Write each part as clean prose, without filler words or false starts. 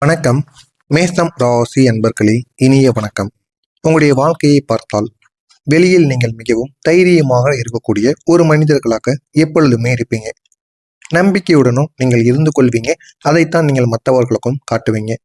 வணக்கம். மேஷம் ராசி அன்பர்களே, இனிய வணக்கம். உங்களுடைய வாழ்க்கையை பார்த்தால் வெளியில் நீங்கள் மிகவும் தைரியமாக இருக்கக்கூடிய ஒரு மனிதர்களாக எப்பொழுதுமே இருப்பீங்க. நம்பிக்கையுடனும் நீங்கள் இருந்து கொள்வீங்க. அதைத்தான் நீங்கள் மற்றவர்களுக்கும் காட்டுவீங்க.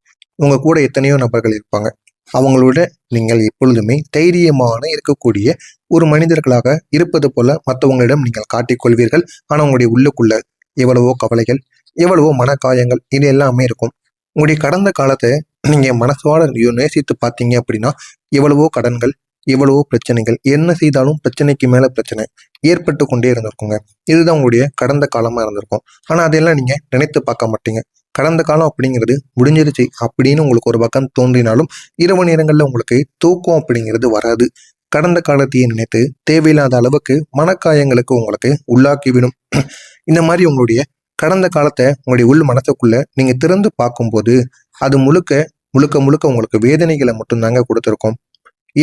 உங்க கூட எத்தனையோ நபர்கள் இருப்பாங்க. அவங்களோட நீங்கள் எப்பொழுதுமே தைரியமான இருக்கக்கூடிய ஒரு மனிதர்களாக இருப்பது போல மற்றவங்களிடம் நீங்கள் காட்டிக்கொள்வீர்கள். ஆனால் உங்களுடைய உள்ளுக்குள்ள எவ்வளவோ கவலைகள், எவ்வளவோ மனக்காயங்கள், இது எல்லாமே இருக்கும். உங்களுடைய கடந்த காலத்தை நீங்க மனசோட நேசித்து பார்த்தீங்க அப்படின்னா, எவ்வளவோ கடன்கள், எவ்வளவோ பிரச்சனைகள், என்ன செய்தாலும் பிரச்சனைக்கு மேல பிரச்சனை ஏற்பட்டு கொண்டே இருந்திருக்குங்க. இதுதான் உங்களுடைய கடந்த காலமா இருந்திருக்கும். ஆனா அதெல்லாம் நீங்க நினைத்து பார்க்க மாட்டீங்க. கடந்த காலம் அப்படிங்கிறது முடிஞ்சிருச்சு அப்படின்னு உங்களுக்கு ஒரு பக்கம் தோன்றினாலும், இரவு நேரங்கள்ல உங்களுக்கு தூக்கம் அப்படிங்கிறது வராது. கடந்த காலத்தையே நினைத்து தேவையில்லாத அளவுக்கு மனக்காயங்களுக்கு உங்களுக்கு உள்ளாக்கிவிடும். இந்த மாதிரி உங்களுடைய கடந்த காலத்தை உங்களுடைய உள் மனசுக்குள்ள நீங்க திறந்து பார்க்கும்போது அது முழுக்க முழுக்க முழுக்க உங்களுக்கு வேதனைகளை மட்டும்தாங்க கொடுத்துருக்கும்.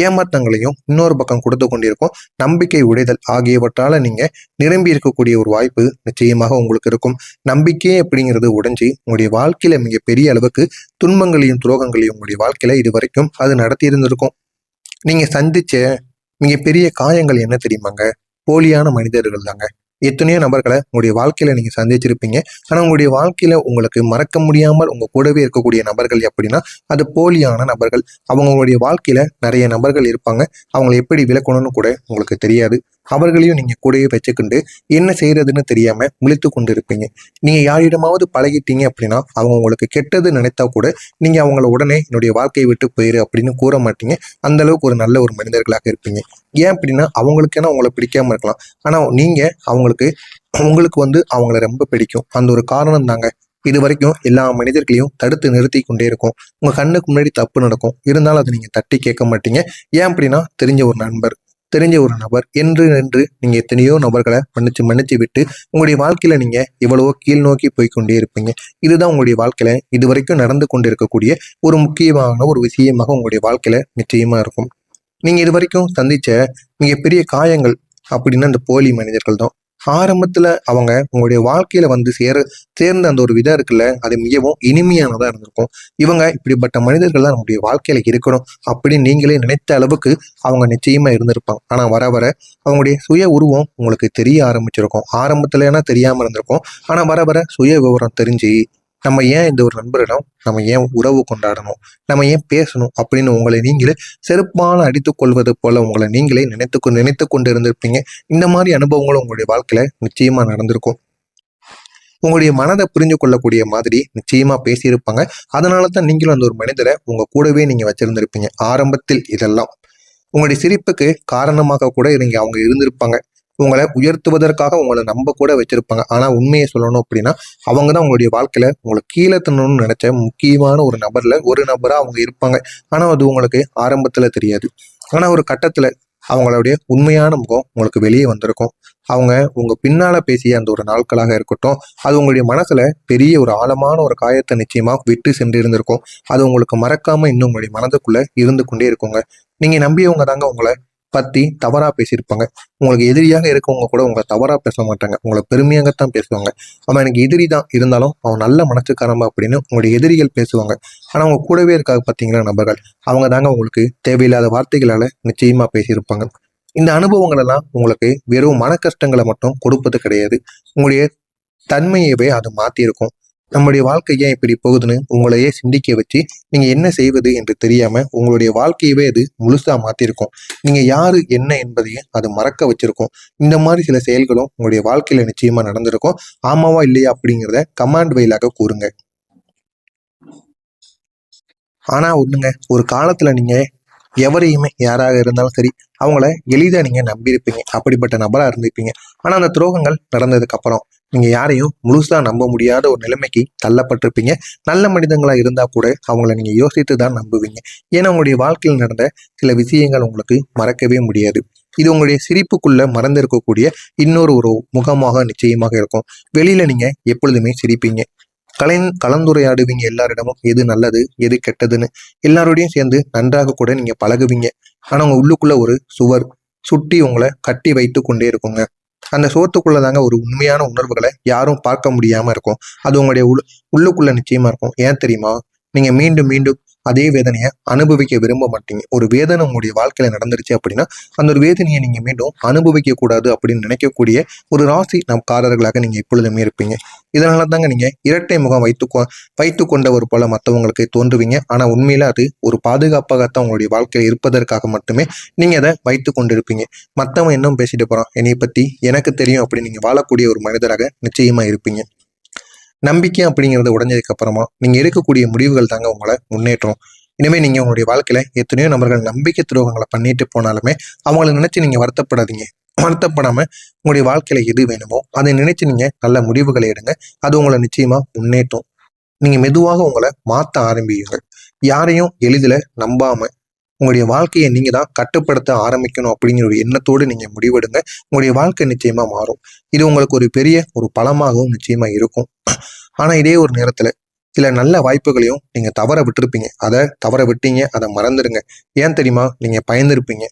ஏமாற்றங்களையும் இன்னொரு பக்கம் கொடுத்து கொண்டிருக்கும். நம்பிக்கை உடைதல் ஆகியவற்றால நீங்க நிரம்பி இருக்கக்கூடிய ஒரு வாய்ப்பு நிச்சயமாக உங்களுக்கு இருக்கும். நம்பிக்கை அப்படிங்கிறது உடைஞ்சி உங்களுடைய வாழ்க்கையில மிக பெரிய அளவுக்கு துன்பங்களையும் துரோகங்களையும் உங்களுடைய வாழ்க்கையில இது வரைக்கும் அது நடத்தி இருந்திருக்கும். நீங்க சந்திச்ச மிகப்பெரிய காயங்கள் என்ன தெரியுமாங்க? போலியான மனிதர்கள் தாங்க. எத்தனையோ நபர்களை உங்களுடைய வாழ்க்கையில நீங்க சந்திச்சிருப்பீங்க. ஆனா உங்களுடைய வாழ்க்கையில உங்களுக்கு மறக்க முடியாமல் உங்க கூடவே இருக்கக்கூடிய நபர்கள் எப்படின்னா அது போலியான நபர்கள். அவங்களுடைய வாழ்க்கையில நிறைய நபர்கள் இருப்பாங்க. அவங்களை எப்படி விளக்கணும்னு கூட உங்களுக்கு தெரியாது. அவர்களையும் நீங்க கூடவே வச்சுக்கிண்டு என்ன செய்யறதுன்னு தெரியாம முழித்து கொண்டு இருப்பீங்க. நீங்க யாரிடமாவது பழகிட்டீங்க அப்படின்னா அவங்க உங்களுக்கு கெட்டது நினைத்தா கூட நீங்க அவங்கள உடனே என்னுடைய வாழ்க்கையை விட்டு போயிரு அப்படின்னு கூற மாட்டீங்க. அந்த அளவுக்கு ஒரு நல்ல ஒரு மனிதர்களாக இருப்பீங்க. ஏன் அப்படின்னா அவங்களுக்கேனா உங்களை பிடிக்காம இருக்கலாம். ஆனா நீங்க உங்களுக்கு அவங்கள ரொம்ப பிடிக்கும். அந்த ஒரு காரணம் தாங்க இது வரைக்கும் எல்லா மனிதர்களையும் தடுத்து நிறுத்தி கொண்டே இருக்கும். உங்க கண்ணுக்கு முன்னாடி தப்பு நடக்கும், இருந்தாலும் அதை நீங்க தட்டி கேட்க மாட்டீங்க. ஏன் அப்படின்னா தெரிஞ்ச ஒரு நபர் என்று நீங்க எத்தனையோ நபர்களை மன்னிச்சு விட்டு உங்களுடைய வாழ்க்கையில நீங்க எவ்வளவோ கீழ் நோக்கி போய்கொண்டே இருப்பீங்க. இதுதான் உங்களுடைய வாழ்க்கையில இது வரைக்கும் நடந்து கொண்டு இருக்கக்கூடிய ஒரு முக்கியமான ஒரு விஷயமாக உங்களுடைய வாழ்க்கையில நிச்சயமா இருக்கும். நீங்க இது வரைக்கும் சந்திச்ச மிகப்பெரிய காயங்கள் அப்படின்னா இந்த போலி மனிதர்கள் தான். ஆரம்பத்துல அவங்க உங்களுடைய வாழ்க்கையில வந்து சேர்ந்த அந்த ஒரு விதம் இருக்குல்ல, அது மிகவும் இனிமையானதா இருந்திருக்கும். இவங்க இப்படிப்பட்ட மனிதர்கள் தான் நம்முடைய வாழ்க்கையில இருக்கணும் அப்படின்னு நீங்களே நினைத்த அளவுக்கு அவங்க நிச்சயமா இருந்திருப்பாங்க. ஆனா வர வர அவங்களுடைய சுய உருவம் உங்களுக்கு தெரிய ஆரம்பிச்சிருக்கும். ஆரம்பத்துல ஏன்னா தெரியாம இருந்திருக்கும். ஆனா வர வர சுய விவரம் தெரிஞ்சு நம்ம ஏன் இந்த ஒரு நண்பரிடம் நம்ம ஏன் உறவு கொண்டாடணும், நம்ம ஏன் பேசணும் அப்படின்னு உங்களை நீங்களே செருப்பால அடித்துக் கொள்வது போல உங்களை நீங்களே நினைத்து கொண்டு இருந்திருப்பீங்க. இந்த மாதிரி அனுபவங்களும் உங்களுடைய வாழ்க்கையில நிச்சயமா நடந்திருக்கும். உங்களுடைய மனதை புரிஞ்சு கொள்ளக்கூடிய மாதிரி நிச்சயமா பேசியிருப்பாங்க. அதனால தான் நீங்களும் அந்த ஒரு மனிதரை உங்க கூடவே நீங்க வச்சிருந்திருப்பீங்க. ஆரம்பத்தில் இதெல்லாம் உங்களுடைய சிரிப்புக்கு காரணமாக கூட நீங்க அவங்க இருந்திருப்பாங்க. உங்களை உயர்த்துவதற்காக உங்களை நம்ப கூட வச்சிருப்பாங்க. ஆனா உண்மையை சொல்லணும் அப்படின்னா அவங்க தான் உங்களுடைய வாழ்க்கையில உங்களை கீழே தள்ளணும்னு நினைச்ச முக்கியமான ஒரு நபரா அவங்க இருப்பாங்க. ஆனா அது உங்களுக்கு ஆரம்பத்துல தெரியாது. ஆனா ஒரு கட்டத்துல அவங்களுடைய உண்மையான முகம் உங்களுக்கு வெளியே வந்திருக்கும். அவங்க உங்க பின்னால பேசிய அந்த ஒரு நாட்களாக இருக்கட்டும், அது உங்களுடைய மனசுல பெரிய ஒரு ஆழமான ஒரு காயத்தை நிச்சயமா விட்டு சென்று இருந்திருக்கும். அது உங்களுக்கு மறக்காம இன்னும் உங்களுடைய மனதுக்குள்ள இருந்து கொண்டே இருக்குங்க. நீங்க நம்பியவங்க தாங்க உங்களை பத்தி தவறா பேசியிருப்பாங்க. உங்களுக்கு எதிரியாக இருக்கவங்க கூட உங்களை தவறா பேச மாட்டாங்க, உங்களை பெருமையாகத்தான் பேசுவாங்க. அவன் எனக்கு எதிரி தான், இருந்தாலும் அவன் நல்ல மனசுக்காரமா அப்படின்னு உங்களுடைய எதிரிகள் பேசுவாங்க. ஆனா உங்க கூடவே இருக்காங்க பாத்தீங்களா நபர்கள், அவங்க தாங்க உங்களுக்கு தேவையில்லாத வார்த்தைகளால நிச்சயமா பேசியிருப்பாங்க. இந்த அனுபவங்கள் எல்லாம் உங்களுக்கு வெறும் மன கஷ்டங்களை மட்டும் கொடுப்பது கிடையாது, உங்களுடைய தன்மையவே அது மாத்திருக்கும். நம்முடைய வாழ்க்கை ஏன் இப்படி போகுதுன்னு உங்களையே சிந்திக்க வச்சு நீங்க என்ன செய்வது என்று தெரியாம உங்களுடைய வாழ்க்கையவே அது முழுசா மாத்திருக்கும். நீங்க யாரு என்ன என்பதையும் அது மறக்க வச்சிருக்கும். இந்த மாதிரி சில செயல்களும் உங்களுடைய வாழ்க்கையில நிச்சயமா நடந்திருக்கும். ஆமாவா இல்லையா அப்படிங்கிறத கமாண்ட் வயலாக கூறுங்க. ஆனா ஒண்ணுங்க, ஒரு காலத்துல நீங்க எவரையுமே யாராக இருந்தாலும் சரி அவங்கள எளிதா நீங்க நம்பியிருப்பீங்க, அப்படிப்பட்ட நபரா இருந்திருப்பீங்க. ஆனா அந்த துரோகங்கள் நடந்ததுக்கு அப்புறம் நீங்க யாரையும் முழுசா நம்ப முடியாத ஒரு நிலைமைக்கு தள்ளப்பட்டிருப்பீங்க. நல்ல மனிதங்களா இருந்தா கூட அவங்கள நீங்க யோசித்து தான் நம்புவீங்க. ஏன்னா உங்களுடைய வாழ்க்கையில் நடந்த சில விஷயங்கள் உங்களுக்கு மறக்கவே முடியாது. இது உங்களுடைய சிரிப்புக்குள்ள மறந்திருக்கக்கூடிய இன்னொரு ஒரு முகமாக நிச்சயமாக இருக்கும். வெளியில நீங்க எப்பொழுதுமே சிரிப்பீங்க, கலந்துரையாடுவீங்க எல்லாரிடமும், எது நல்லது எது கெட்டதுன்னு எல்லாரோடையும் சேர்ந்து நன்றாக கூட நீங்க பழகுவீங்க. ஆனா உங்க உள்ளுக்குள்ள ஒரு சுவர் சுட்டி உங்களை கட்டி வைத்து கொண்டே இருக்குங்க. அந்த சோத்துக்குள்ளதாங்க ஒரு உண்மையான உணர்வுகளை யாரும் பார்க்க முடியாம இருக்கும். அது உங்களுடைய உள்ளுக்குள்ள நிச்சயமா இருக்கும். ஏன் தெரியுமா? நீங்க மீண்டும் மீண்டும் அதே வேதனையை அனுபவிக்க விரும்ப மாட்டீங்க. ஒரு வேதனை உங்களுடைய வாழ்க்கையில நடந்துருச்சு அப்படின்னா அந்த ஒரு வேதனையை நீங்க மீண்டும் அனுபவிக்க கூடாது அப்படின்னு நினைக்கக்கூடிய ஒரு ராசி காரர்களாக நீங்க எப்பொழுதுமே இருப்பீங்க. இதனால தாங்க நீங்க இரட்டை முகம் வைத்து கொண்டவர் போல மற்றவங்களுக்கு தோன்றுவீங்க. ஆனா உண்மையில அது ஒரு பாதுகாப்பாகத்தான் உங்களுடைய வாழ்க்கையில் இருப்பதற்காக மட்டுமே நீங்க அதை வைத்து கொண்டிருப்பீங்க. மற்றவன் இன்னும் பேசிட்டு போறான், என்னை பத்தி எனக்கு தெரியும் அப்படின்னு நீங்க வாழக்கூடிய ஒரு மனிதராக நிச்சயமா இருப்பீங்க. நம்பிக்கை அப்படிங்கிறத உடைஞ்சதுக்கு அப்புறமா நீங்க எடுக்கக்கூடிய முடிவுகள் தாங்க உங்களை முன்னேற்றம். இனிமே நீங்க உங்களுடைய வாழ்க்கையில எத்தனையோ நபர்கள் நம்பிக்கை துரோகங்களை பண்ணிட்டு போனாலுமே அவங்கள நினைச்சு நீங்க வருத்தப்படாதீங்க. வருத்தப்படாம உங்களுடைய வாழ்க்கையில எது வேணுமோ அதை நினைச்சு நீங்க நல்ல முடிவுகளை எடுங்க. அது உங்களை நிச்சயமா முன்னேற்றம். நீங்க மெதுவாக உங்களை மாற்ற ஆரம்பியுங்கள். யாரையும் எளிதில் நம்பாம உங்களுடைய வாழ்க்கையை நீங்க தான் கட்டுப்படுத்த ஆரம்பிக்கணும் அப்படிங்கிற ஒரு எண்ணத்தோடு நீங்க முடிவெடுங்க. உங்களுடைய வாழ்க்கை நிச்சயமா மாறும். இது உங்களுக்கு ஒரு பெரிய ஒரு பலமாகவும் நிச்சயமா இருக்கும். ஆனா இதே ஒரு நேரத்துல சில நல்ல வாய்ப்புகளையும் நீங்க தவற விட்டுருப்பீங்க. அதை தவற விட்டீங்க, அதை மறந்துடுங்க. ஏன் தெரியுமா? நீங்க பயந்துருப்பீங்க.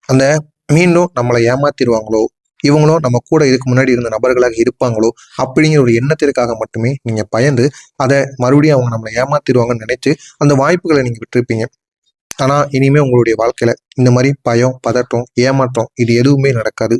அந்த மீண்டும் நம்மளை ஏமாத்திடுவாங்களோ, இவங்களும் நம்ம கூட இதுக்கு முன்னாடி இருந்த நபர்களாக இருப்பாங்களோ அப்படிங்கிற ஒரு எண்ணத்திற்காக மட்டுமே நீங்க பயந்து அதை மறுபடியும் அவங்க நம்மளை ஏமாத்திடுவாங்கன்னு நினைச்சு அந்த வாய்ப்புகளை நீங்க விட்டுருப்பீங்க. ஆனா இனிமே உங்களுடைய வாழ்க்கையில இந்த மாதிரி பயம், பதட்டம், ஏமாற்றம் இது எதுவுமே நடக்காது.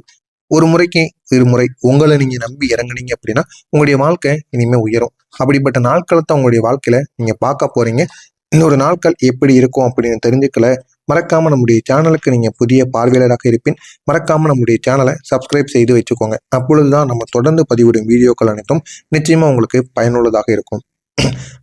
ஒரு முறைக்கு இருமுறை உங்களை நீங்க நம்பி இறங்குனீங்க அப்படின்னா உங்களுடைய வாழ்க்கை இனிமே உயரும். அப்படிப்பட்ட நாட்களத்தை உங்களுடைய வாழ்க்கையில நீங்க பார்க்க போறீங்க. இன்னொரு நாட்கள் எப்படி இருக்கும் அப்படின்னு தெரிஞ்சுக்கல, மறக்காம நம்முடைய சேனலுக்கு நீங்க புதிய பார்வையாளராக இருப்பின் மறக்காம நம்முடைய சேனலை சப்ஸ்கிரைப் செய்து வச்சுக்கோங்க. அப்பொழுதுதான் நம்ம தொடர்ந்து பதிவிடும் வீடியோக்கள் அனைத்தும் நிச்சயமா உங்களுக்கு பயனுள்ளதாக இருக்கும்.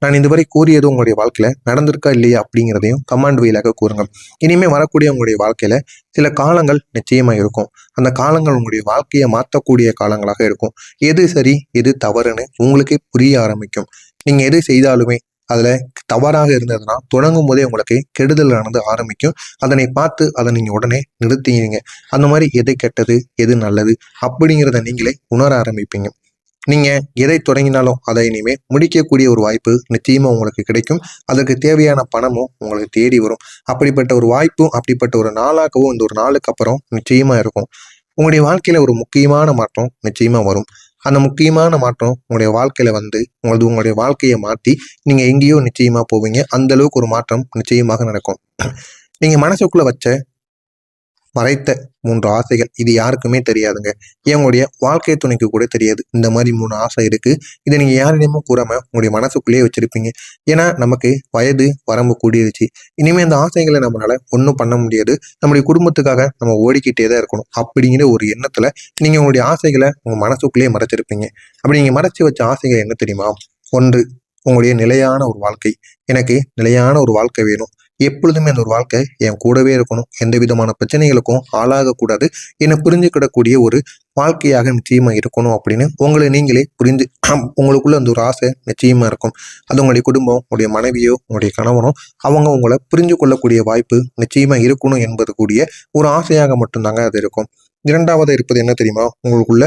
நான் இதுவரை கூறியது உங்களுடைய வாழ்க்கையில நடந்திருக்கா இல்லையா அப்படிங்கிறதையும் கமெண்ட் வழியாக கூறுங்க. இனிமே வரக்கூடிய உங்களுடைய வாழ்க்கையில சில காலங்கள் நிச்சயமா இருக்கும். அந்த காலங்கள் உங்களுடைய வாழ்க்கையை மாற்றக்கூடிய காலங்களாக இருக்கும். எது சரி எது தவறுன்னு உங்களுக்கே புரிய ஆரம்பிக்கும். நீங்க எது செய்தாலுமே அதுல தவறாக இருந்ததுன்னா தொடங்கும் போதே உங்களுக்கு கெடுதல் நடந்து ஆரம்பிக்கும். அதனை பார்த்து அதை நீங்க உடனே நிறுத்திங்க. அந்த மாதிரி எது கெட்டது எது நல்லது அப்படிங்கிறத நீங்களே உணர ஆரம்பிப்பீங்க. நீங்க எதை தொடங்கினாலும் அதை இனிமே முடிக்கக்கூடிய ஒரு வாய்ப்பு நிச்சயமா உங்களுக்கு கிடைக்கும். அதற்கு தேவையான பணமும் உங்களுக்கு தேடி வரும். அப்படிப்பட்ட ஒரு வாய்ப்பும் அப்படிப்பட்ட ஒரு நாளாகவும் இந்த ஒரு நாளுக்கு அப்புறம் நிச்சயமா இருக்கும். உங்களுடைய வாழ்க்கையில ஒரு முக்கியமான மாற்றம் நிச்சயமா வரும். அந்த முக்கியமான மாற்றம் உங்களுடைய வாழ்க்கையில வந்து உங்களுடைய வாழ்க்கையை மாற்றி நீங்க எங்கேயோ நிச்சயமா போவீங்க. அந்த அளவுக்கு ஒரு மாற்றம் நிச்சயமாக நடக்கும். நீங்க மனசுக்குள்ள வச்ச மறைத்த 3 ஆசைகள் இது யாருக்குமே தெரியாதுங்க. உங்களுடைய வாழ்க்கை துணைக்கு கூட தெரியாது. இந்த மாதிரி 3 ஆசை இருக்கு, இதை நீங்க யாரிடமும் கூறாம உங்களுடைய மனசுக்குள்ளேயே வச்சிருப்பீங்க. ஏன்னா நமக்கு வயது வரம்பு கூடிருச்சு. இனிமே அந்த ஆசைகளை நம்மளால ஒன்றும் பண்ண முடியாது. நம்முடைய குடும்பத்துக்காக நம்ம ஓடிக்கிட்டே தான் இருக்கணும் அப்படிங்கிற ஒரு எண்ணத்துல நீங்க உங்களுடைய ஆசைகளை உங்க மனசுக்குள்ளேயே மறைச்சிருப்பீங்க. அப்படி நீங்க மறைச்சு வச்ச ஆசைகள் என்ன தெரியுமா? 1, உங்களுடைய நிலையான ஒரு வாழ்க்கை. எனக்கு நிலையான ஒரு வாழ்க்கை வேணும். எப்பொழுதுமே அந்த ஒரு வாழ்க்கை என் கூடவே இருக்கணும். எந்த விதமான பிரச்சனைகளுக்கும் ஆளாகக்கூடாது. என்னை புரிஞ்சுக்கிடக்கூடிய ஒரு வாழ்க்கையாக நிச்சயமா இருக்கணும் அப்படின்னு உங்களை நீங்களே புரிஞ்சு உங்களுக்குள்ள அந்த ஒரு ஆசை நிச்சயமா இருக்கும். அது உங்களுடைய குடும்பம், உங்களுடைய மனைவியோ, உங்களுடைய கணவனோ அவங்க உங்களை புரிஞ்சு கொள்ளக்கூடிய வாய்ப்பு நிச்சயமா இருக்கணும் என்பது கூடிய ஒரு ஆசையாக மட்டும்தாங்க அது இருக்கும். 2வது இருப்பது என்ன தெரியுமா? உங்களுக்குள்ள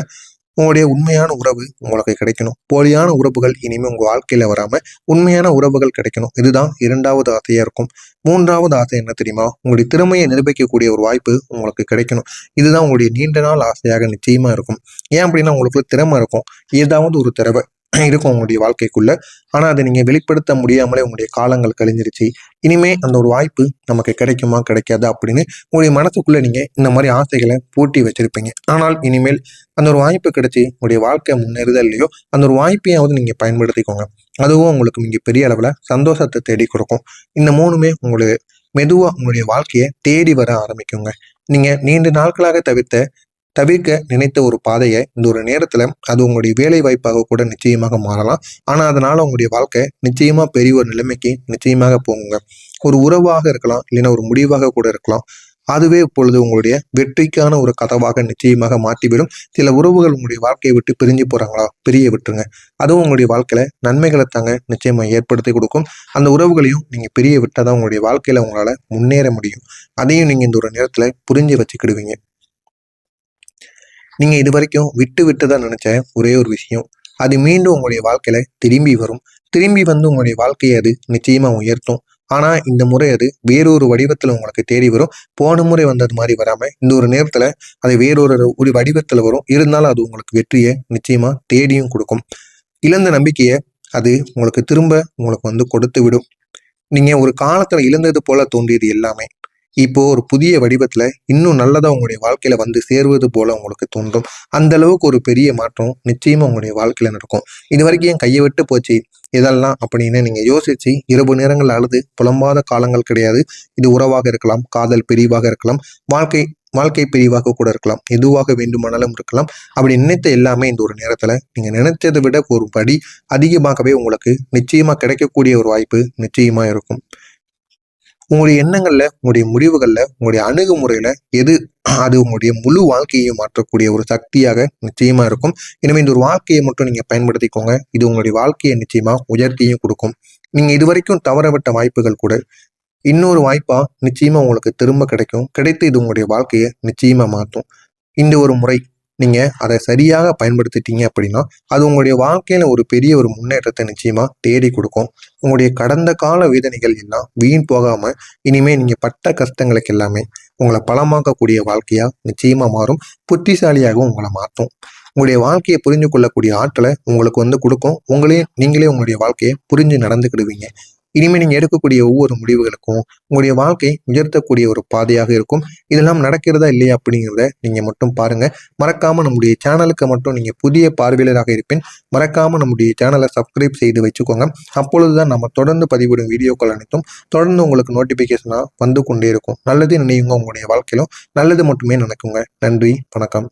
உங்களுடைய உண்மையான உறவு உங்களுக்கு கிடைக்கணும். போலியான உறவுகள் இனிமே உங்க வாழ்க்கையில வராம உண்மையான உறவுகள் கிடைக்கணும். இதுதான் 2வது ஆசையா இருக்கும். 3வது ஆசை என்ன தெரியுமா? உங்களுடைய திறமையை நிரூபிக்கக்கூடிய ஒரு வாய்ப்பு உங்களுக்கு கிடைக்கணும். இதுதான் உங்களுடைய நீண்ட நாள் ஆசையாக நிச்சயமா இருக்கும். ஏன் அப்படின்னா உங்களுக்குள்ள திறமை இருக்கும். ஏதாவது ஒரு திறமை இருக்கும் உங்களுடைய வாழ்க்கைக்குள்ள. ஆனா அதை நீங்க வெளிப்படுத்த முடியாமலே உங்களுடைய காலங்கள் கழிஞ்சிருச்சு. இனிமே அந்த ஒரு வாய்ப்பு நமக்கு கிடைக்குமா கிடைக்காதா அப்படின்னு உங்களுடைய மனசுக்குள்ள நீங்க இந்த மாதிரி ஆசைகளை பூட்டி வச்சிருப்பீங்க. ஆனால் இனிமேல் அந்த ஒரு வாய்ப்பு கிடைச்சி உங்களுடைய வாழ்க்கை முன்னேறுதா இல்லையோ அந்த ஒரு வாய்ப்பையாவது நீங்க பயன்படுத்திக்கோங்க. அதுவும் உங்களுக்கு மிக பெரிய அளவுல சந்தோஷத்தை தேடி கொடுக்கும். இந்த 3மே உங்களுக்கு மெதுவா உங்களுடைய வாழ்க்கையை தேடி வர ஆரம்பிக்குங்க. நீங்க நீண்ட நாட்களாக தவிர்க்க நினைத்த ஒரு பாதையை இந்த ஒரு நேரத்துல அது உங்களுடைய வேலை வாய்ப்பாக கூட நிச்சயமாக மாறலாம். ஆனா அதனால உங்களுடைய வாழ்க்கை நிச்சயமா பெரிய ஒரு நிலைமைக்கு நிச்சயமாக போகுங்க. ஒரு உறவாக இருக்கலாம், இல்லைன்னா ஒரு முடிவாக கூட இருக்கலாம். அதுவே இப்பொழுது உங்களுடைய வெற்றிக்கான ஒரு கதவாக நிச்சயமாக மாற்றிவிடும். சில உறவுகள் உங்களுடைய வாழ்க்கையை விட்டு பிரிஞ்சு போறாங்களா, பிரிய விட்டுருங்க. அதுவும் உங்களுடைய வாழ்க்கையில நன்மைகளை தாங்க நிச்சயமா ஏற்படுத்தி கொடுக்கும். அந்த உறவுகளையும் நீங்க பிரிய விட்டாதான் உங்களுடைய வாழ்க்கையில உங்களால முன்னேற முடியும். அதையும் நீங்க இந்த ஒரு நேரத்துல புரிஞ்சு வச்சுக்கிடுவீங்க. நீங்க இது வரைக்கும் விட்டு தான் நினைச்ச ஒரே ஒரு விஷயம் அது மீண்டும் உங்களுடைய வாழ்க்கையில திரும்பி வரும். திரும்பி வந்து உங்களுடைய வாழ்க்கையை அது நிச்சயமா உயர்த்தும். ஆனா இந்த முறை அது வேறொரு வடிவத்துல உங்களுக்கு தேடி வரும். போன முறை வந்தது மாதிரி வராம இந்த ஒரு நேரத்துல அது வேறொரு வடிவத்துல வரும். இருந்தாலும் அது உங்களுக்கு வெற்றியை நிச்சயமா தேடியும் கொடுக்கும். இழந்த நம்பிக்கையை அது உங்களுக்கு திரும்ப உங்களுக்கு வந்து கொடுத்து விடும். நீங்க ஒரு காலத்துல இழந்தது போல தோன்றியது எல்லாமே இப்போ ஒரு புதிய வடிவத்துல இன்னும் நல்லதா உங்களுடைய வாழ்க்கையில வந்து சேர்வது போல உங்களுக்கு தோன்றும். அந்த அளவுக்கு ஒரு பெரிய மாற்றம் நிச்சயமா உங்களுடைய வாழ்க்கையில நடக்கும். இது வரைக்கும் என் கையை விட்டு போச்சு இதெல்லாம் அப்படின்னு நீங்க யோசிச்சு இரவு நேரங்கள் அழுது புலம்பாத காலங்கள் கிடையாது. இது உறவாக இருக்கலாம், காதல் பிரிவாக இருக்கலாம், வாழ்க்கை வாழ்க்கை பிரிவாக கூட இருக்கலாம், எதுவாக வேண்டுமானாலும் இருக்கலாம். அப்படி நினைத்த எல்லாமே இந்த ஒரு நேரத்துல நீங்க நினைச்சதை விட ஒரு படி அதிகமாகவே உங்களுக்கு நிச்சயமா கிடைக்கக்கூடிய ஒரு வாய்ப்பு நிச்சயமா இருக்கும். உங்களுடைய எண்ணங்கள்ல, உங்களுடைய முடிவுகள்ல, உங்களுடைய அணுகுமுறையில எது அது உங்களுடைய முழு வாழ்க்கையையும் மாற்றக்கூடிய ஒரு சக்தியாக நிச்சயமா இருக்கும். எனவே இந்த ஒரு வாழ்க்கையை மட்டும் நீங்க பயன்படுத்திக்கோங்க. இது உங்களுடைய வாழ்க்கையை நிச்சயமா உயர்த்தியும் கொடுக்கும். நீங்க இதுவரைக்கும் தவறவிட்ட வாய்ப்புகள் கூட இன்னொரு வாய்ப்பா நிச்சயமா உங்களுக்கு திரும்ப கிடைக்கும். கிடைத்து இது உங்களுடைய வாழ்க்கையை நிச்சயமா மாற்றும். இந்த ஒரு முறை நீங்க அதை சரியாக பயன்படுத்திட்டீங்க அப்படின்னா அது உங்களுடைய வாழ்க்கையில ஒரு பெரிய ஒரு முன்னேற்றத்தை நிச்சயமா தேடி கொடுக்கும். உங்களுடைய கடந்த கால வேதனைகள் எல்லாம் வீண் போகாம இனிமே நீங்க பட்ட கஷ்டங்களுக்கு எல்லாமே உங்களை பலமாக்கக்கூடிய வாழ்க்கையா நிச்சயமா மாறும். புத்திசாலியாகவும் உங்களை மாற்றும். உங்களுடைய வாழ்க்கையை புரிஞ்சு கொள்ளக்கூடிய ஆற்றலை உங்களுக்கு வந்து கொடுக்கும். நீங்களே உங்களுடைய வாழ்க்கையை புரிஞ்சு நடந்துக்கிடுவீங்க. இனிமே நீங்க எடுக்கக்கூடிய ஒவ்வொரு முடிவுகளுக்கும் உங்களுடைய வாழ்க்கை உயர்த்தக்கூடிய ஒரு பாதையாக இருக்கும். இதெல்லாம் நடக்கிறதா இல்லையா அப்படிங்கிறத நீங்க மட்டும் பாருங்க. மறக்காம நம்முடைய சேனலுக்கு மட்டும் நீங்க புதிய பார்வையாளராக இருப்பேன். மறக்காம நம்முடைய சேனலை சப்ஸ்கிரைப் செய்து வச்சுக்கோங்க. அப்பொழுதுதான் நம்ம தொடர்ந்து பதிவிடும் வீடியோக்கள் அனைத்தும் தொடர்ந்து உங்களுக்கு நோட்டிபிகேஷனா வந்து கொண்டே இருக்கும். நல்லது நினைவுங்க, உங்களுடைய வாழ்க்கையிலும் நல்லது மட்டுமே நடக்குங்க. நன்றி, வணக்கம்.